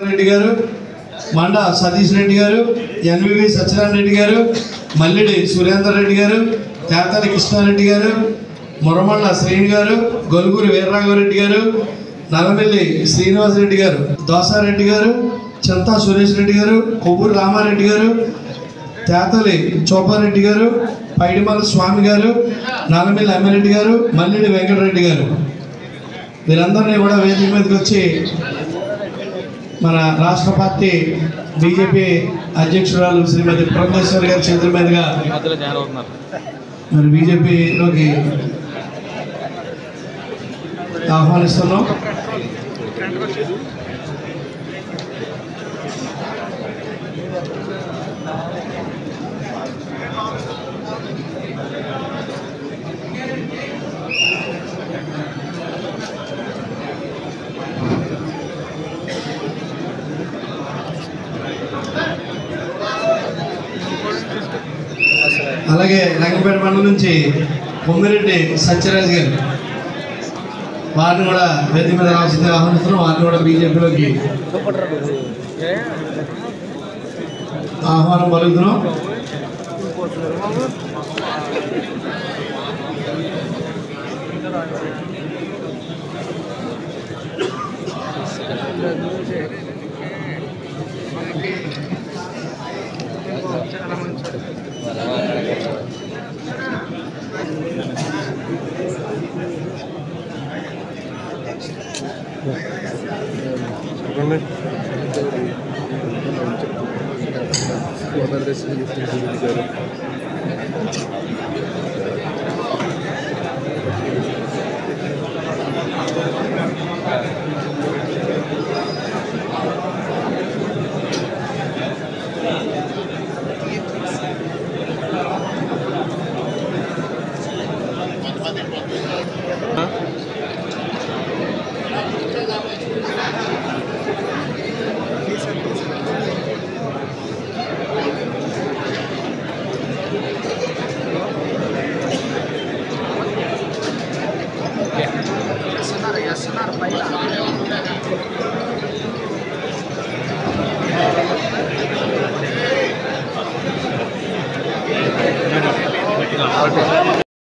రెడ్డి గారు, మండ సతీష్ రెడ్డి గారు, ఎన్వివి సత్యనారాయణ రెడ్డి గారు, మల్లిడి సురేందర్ రెడ్డి గారు, తేతలి కృష్ణారెడ్డి గారు, మురమళ్ళ శ్రీని గారు, గొలుగురు వీర్రాఘవరెడ్డి గారు, నలమెల్లి శ్రీనివాసరెడ్డి గారు, దోసారెడ్డి గారు, చింతా సురేష్ రెడ్డి గారు, కొవ్వూరు రామారెడ్డి గారు, తేతలి చోపారెడ్డి గారు, పైడిమల్ల స్వామి గారు, నలమెల్లి అమ్మిరెడ్డి గారు, మల్లిడి వెంకటరెడ్డి గారు, వీరందరినీ కూడా వేదిక మీదకి వచ్చి మన రాష్ట్ర పార్టీ బీజేపీ అధ్యక్షురాలు శ్రీమతి పురంధేశ్వరి గారి చేతుల మీదుగా మరి బీజేపీలోకి ఆహ్వానిస్తున్నాం. అలాగే రంగపేట మండలం నుంచి కొమ్మిరెడ్డి సత్యరాజ్ గారు, వారిని కూడా వేదిక మీద రావాల్సింది ఆహ్వానిస్తున్నాం. వారిని కూడా బీజేపీలోకి ఆహ్వానం పలుకుతున్నాం.